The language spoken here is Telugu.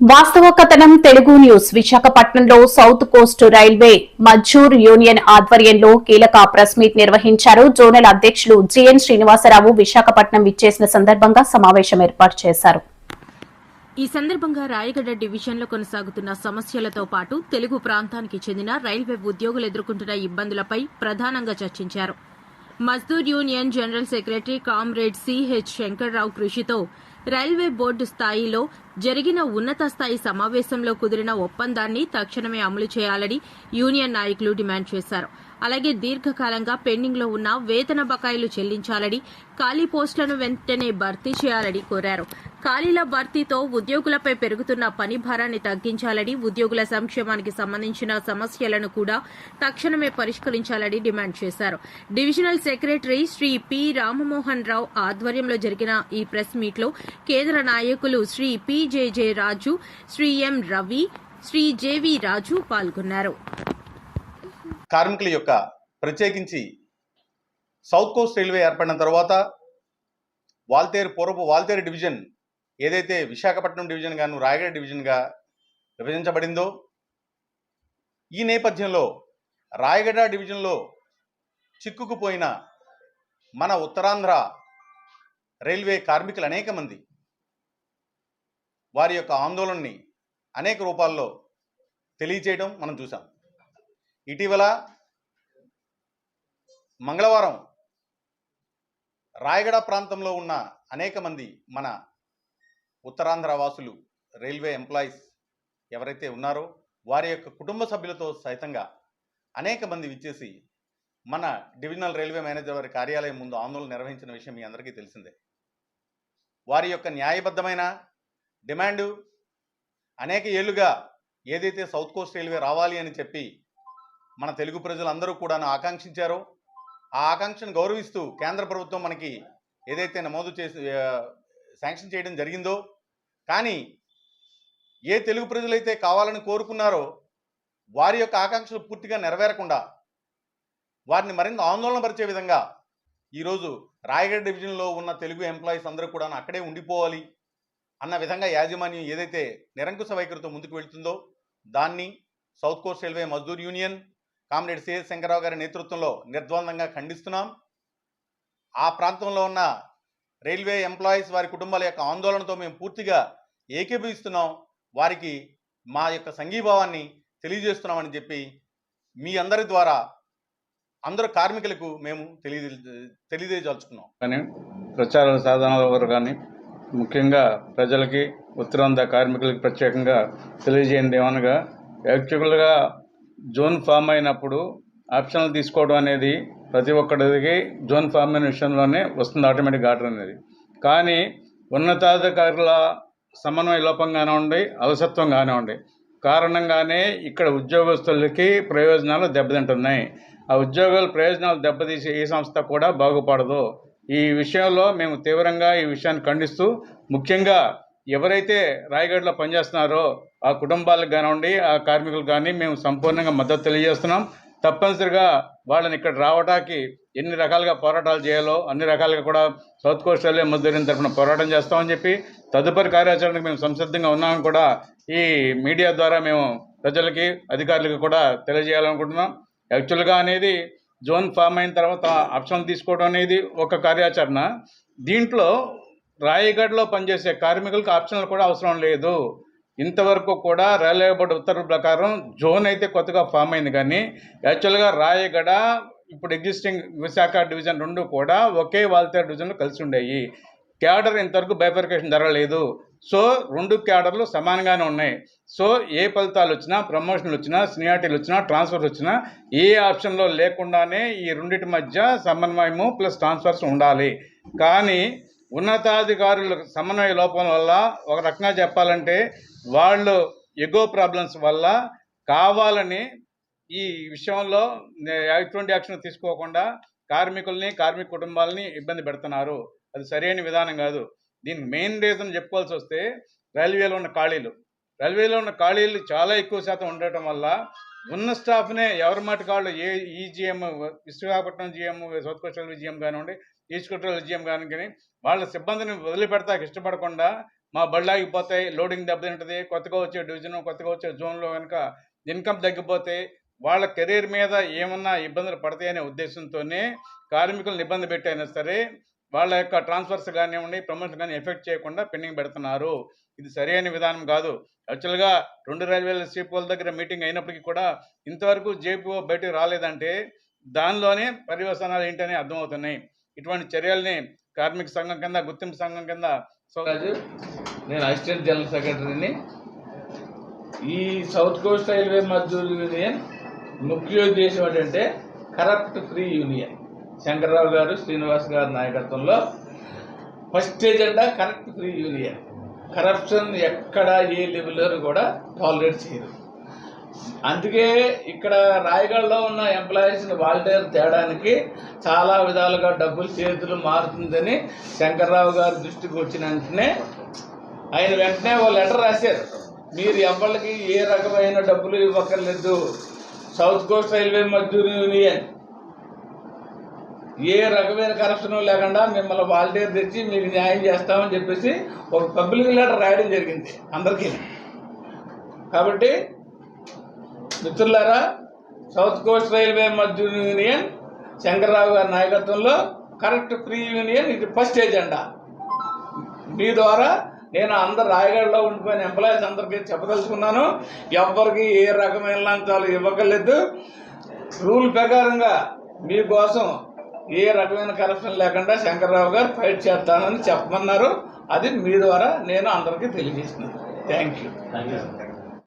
వాస్తవ కథనం తెలుగు న్యూస్. విశాఖపట్నంలో south Coast railway Mazdoor union ఆధ్వర్యంలో కీలక ప్రెస్ మీట్ నిర్వహించారు. జోనల్ అధ్యక్షులు జిఎన్ శ్రీనివాసరావు విశాఖపట్నం విచ్చేసిన సందర్భంగా సమావేశం ఏర్పాటు చేశారు. ఈ సందర్భంగా రాయగడ డివిజన్లో కొనసాగుతున్న సమస్యలతో పాటు తెలుగు ప్రాంతానికి చెందిన రైల్వే ఉద్యోగులు ఎదుర్కొంటున్న ఇబ్బందులపై ప్రధానంగా చర్చించారు. Mazdoor union general secretary comrade CH Shankar Rao కృషితో రైల్వే బోర్డు స్థాయిలో జరిగిన ఉన్నత స్థాయి సమావేశంలో కుదిరిన ఒప్పందాన్ని తక్షణమే అమలు చేయాలని యూనియన్ నాయకులు డిమాండ్ చేశారు. అలాగే దీర్ఘకాలంగా పెండింగ్లో ఉన్న వేతన బకాయిలు చెల్లించాలని, ఖాళీ పోస్టులను వెంటనే భర్తీ చేయాలని కోరారు. ఖాళీల భర్తీతో ఉద్యోగులపై పెరుగుతున్న పని భారాన్ని తగ్గించాలని, ఉద్యోగుల సంక్షేమానికి సంబంధించిన సమస్యలను కూడా తక్షణమే పరిష్కరించాలని డిమాండ్ చేశారు. Divisional secretary Shri P Ramamohan Rao ఆధ్వర్యంలో జరిగిన ఈ ప్రెస్ మీట్లో కేంద్ర నాయకులు Shri PJJ Raju, Shri M Ravi, Shri JV Raju పాల్గొన్నారు. కార్మికుల యొక్క ప్రత్యేకించి సౌత్ కోస్ట్ రైల్వే ఏర్పడిన తర్వాత పూర్వపు వాల్తేరు డివిజన్ ఏదైతే విశాఖపట్నం డివిజన్ గాను రాయగడ డివిజన్గా విభజించబడిందో, ఈ నేపథ్యంలో రాయగడ డివిజన్లో చిక్కుకుపోయిన మన ఉత్తరాంధ్ర రైల్వే కార్మికులు అనేక మంది వారి యొక్క ఆందోళనని అనేక రూపాల్లో తెలియచేయడం మనం చూసాం. ఇటీవల మంగళవారం రాయగడ ప్రాంతంలో ఉన్న అనేక మంది మన ఉత్తరాంధ్ర వాసులు రైల్వే ఎంప్లాయీస్ ఎవరైతే ఉన్నారో వారి యొక్క కుటుంబ సభ్యులతో సైతంగా అనేక మంది విచ్చేసి మన డివిజనల్ రైల్వే మేనేజర్ వారి కార్యాలయం ముందు ఆందోళన నిర్వహించిన విషయం మీ అందరికీ తెలిసిందే. వారి యొక్క న్యాయబద్ధమైన డిమాండు అనేక ఏళ్లుగా ఏదైతే సౌత్ కోస్ట్ రైల్వే రావాలి అని చెప్పి మన తెలుగు ప్రజలందరూ కూడా ఆకాంక్షించారో ఆ ఆకాంక్షను గౌరవిస్తూ కేంద్ర ప్రభుత్వం మనకి ఏదైతే నమోదు చేసి శాంక్షన్ చేయడం జరిగిందో, కానీ ఏ తెలుగు ప్రజలైతే కావాలని కోరుకున్నారో వారి యొక్క ఆకాంక్షలు పూర్తిగా నెరవేరకుండా వారిని మరింత ఆందోళన పరిచే విధంగా ఈరోజు రాయగడ డివిజన్లో ఉన్న తెలుగు ఎంప్లాయీస్ అందరూ కూడా అక్కడే ఉండిపోవాలి అన్న విధంగా యాజమాన్యం ఏదైతే నిరంకుశ వైఖరితో ముందుకు వెళ్తుందో దాన్ని south Coast railway Mazdoor union comrade CH Shankar Rao గారి నేతృత్వంలో నిర్ద్వందంగా ఖండిస్తున్నాం. ఆ ప్రాంతంలో ఉన్న రైల్వే ఎంప్లాయీస్ వారి కుటుంబాల యొక్క ఆందోళనతో మేము పూర్తిగా ఏకీభవిస్తున్నాం, వారికి మా యొక్క సంఘీభావాన్ని తెలియజేస్తున్నామని చెప్పి మీ అందరి ద్వారా అందరూ కార్మికులకు మేము తెలియజేయదలుచుకున్నాం. కానీ ప్రచార సాధనాల వరకు కానీ ముఖ్యంగా ప్రజలకి ఉత్తరాంధ్ర కార్మికులకి ప్రత్యేకంగా తెలియజేయండి ఏమనగా, యాక్చువల్గా జోన్ ఫామ్ అయినప్పుడు ఆప్షన్లు తీసుకోవడం అనేది ప్రతి ఒక్కరికి జోన్ ఫామ్ అయిన విషయంలోనే వస్తుంది ఆటోమేటిక్ ఆర్డర్ అనేది. కానీ ఉన్నతాధికారుల సమన్వయ లోపం కానివ్వండి, అలసత్వం కానివ్వండి కారణంగానే ఇక్కడ ఉద్యోగస్తులకి ప్రయోజనాలు దెబ్బతింటున్నాయి. ఆ ఉద్యోగుల ప్రయోజనాలు దెబ్బతీసే ఏ సంస్థ కూడా బాగుపడదు. ఈ విషయంలో మేము తీవ్రంగా ఈ విషయాన్ని ఖండిస్తూ, ముఖ్యంగా ఎవరైతే రాయగఢలో పనిచేస్తున్నారో ఆ కుటుంబాలకు కానివ్వండి, ఆ కార్మికులకు కానీ మేము సంపూర్ణంగా మద్దతు తెలియజేస్తున్నాం. తప్పనిసరిగా వాళ్ళని ఇక్కడ రావడానికి ఎన్ని రకాలుగా పోరాటాలు చేయాలో అన్ని రకాలుగా కూడా సౌత్ కోస్ట్ రైల్వే మజ్దూర్ తరఫున పోరాటం చేస్తామని చెప్పి తదుపరి కార్యాచరణకు మేము సంసిద్ధంగా ఉన్నామని కూడా ఈ మీడియా ద్వారా మేము ప్రజలకి అధికారులకు కూడా తెలియజేయాలనుకుంటున్నాం. యాక్చువల్గా అనేది జోన్ ఫామ్ అయిన తర్వాత ఆప్షన్లు తీసుకోవడం అనేది ఒక కార్యాచరణ. దీంట్లో రాయగఢలో పనిచేసే కార్మికులకు ఆప్షన్లు కూడా అవసరం లేదు. ఇంతవరకు కూడా రైల్వే బోర్డు ఉత్తర్వుల ప్రకారం జోన్ అయితే కొత్తగా ఫామ్ అయింది, కానీ యాక్చువల్గా రాయగఢ ఇప్పుడు ఎగ్జిస్టింగ్ విశాఖ డివిజన్ రెండు కూడా ఒకే వాల్తేరు డివిజన్లో కలిసి ఉండేవి. క్యాడర్ ఇంతవరకు బైఫర్కేషన్ జరగలేదు. సో రెండు క్యాడర్లు సమానంగానే ఉన్నాయి. సో ఏ ఫలితాలు వచ్చినా, ప్రమోషన్లు వచ్చినా, సీనియారిటీలు వచ్చినా, ట్రాన్స్ఫర్స్ వచ్చినా ఏ ఆప్షన్లో లేకుండానే ఈ రెండింటి మధ్య సమన్వయము ప్లస్ ట్రాన్స్ఫర్స్ ఉండాలి. కానీ ఉన్నతాధికారుల సమన్వయ లోపం వల్ల, ఒక రకంగా చెప్పాలంటే వాళ్ళు ఎగో ప్రాబ్లమ్స్ వల్ల కావాలని ఈ విషయంలో ఎటువంటి యాక్షన్ తీసుకోకుండా కార్మికుల్ని, కార్మిక కుటుంబాలని ఇబ్బంది పెడుతున్నారు. అది సరైన విధానం కాదు. దీనికి మెయిన్ రీజన్ చెప్పుకోవాల్సి వస్తే రైల్వేలో ఉన్న ఖాళీలు చాలా ఎక్కువ శాతం ఉండటం వల్ల ఉన్న స్టాఫ్నే ఎవరి మాట కాళ్ళు ఈ GM Visakhapatnam GM, south Coast railway GM కానివ్వండి, ఈస్ట్ కోస్ట్ రైల్వే జిఎం కానీ వాళ్ళ సిబ్బందిని వదిలిపెడతాకి ఇష్టపడకుండా మా బళ్ళు ఆగిపోతాయి, లోడింగ్ దెబ్బతింటుంది, కొత్తగా వచ్చే డివిజన్, కొత్తగా వచ్చే జోన్లో కనుక ఇన్కమ్ తగ్గిపోతే వాళ్ళ కెరీర్ మీద ఏమన్నా ఇబ్బందులు పడతాయనే ఉద్దేశంతోనే కార్మికులను ఇబ్బంది పెట్టైనా సరే వాళ్ళ యొక్క ట్రాన్స్ఫర్స్ కానివ్వండి, ప్రమోషన్ కానీ ఎఫెక్ట్ చేయకుండా పెండింగ్ పెడుతున్నారు. ఇది సరైన విధానం కాదు. యాక్చువల్గా 2 రైల్వేల సీపీఓల దగ్గర మీటింగ్ అయినప్పటికీ కూడా ఇంతవరకు జేపీఓ బయటకు రాలేదంటే దానిలోనే పర్యవసానాలు ఏంటని అర్థమవుతున్నాయి. ఇటువంటి చర్యల్ని కార్మిక సంఘం కింద, గుర్తింపు సంఘం కింద రాజు, నేను అసిస్టెంట్ జనరల్ సెక్రటరీని. ఈ south Coast railway Mazdoor union ముఖ్య ఉద్దేశం ఏంటంటే కరప్ట్ ఫ్రీ యూనియన్. శంకర్రావు గారు, శ్రీనివాస్ గారి నాయకత్వంలో first agenda corrupt free union. Corruption ఎక్కడ ఏ లెవెల్లో కూడా టాలరేట్ చేయరు. అందుకే ఇక్కడ రాయగఢలో ఉన్న ఎంప్లాయీస్ని వాలంటీర్ తేడానికి చాలా విధాలుగా డబ్బులు చేతులు మారుతుందని శంకర్రావు గారి దృష్టికి వచ్చిన వెంటనే ఆయన వెంటనే ఓ లెటర్ రాశారు. మీరు ఎవరికి ఏ రకమైన డబ్బులు ఇవ్వక్కర్లేదు, South Coast railway Mazdoor union ఏ రకమైన కరప్షన్ లేకుండా మిమ్మల్ని వాలంటీర్ తెచ్చి మీకు న్యాయం చేస్తామని చెప్పేసి ఒక పబ్లిక్ లెటర్ రాయడం జరిగింది అందరికీ. కాబట్టి మిత్రులారా, south Coast railway Mazdoor union Shankar Rao గారి నాయకత్వంలో కరెక్ట్ ఫ్రీ యూనియన్ ఇది ఫస్ట్ ఎజెండా. మీ ద్వారా నేను అందరు రాయగఢలో ఉండిపోయిన ఎంప్లాయీస్ అందరికీ చెప్పదలుచుకున్నాను, ఎవరికి ఏ రకమైన లంచాలు ఇవ్వకలేదు. రూల్ ప్రకారంగా మీకోసం ఏ రకమైన కరప్షన్ లేకుండా శంకర్రావు గారు ఫైట్ చేస్తానని చెప్పమన్నారు. అది మీ ద్వారా నేను అందరికీ తెలియజేస్తున్నాను. Thank you.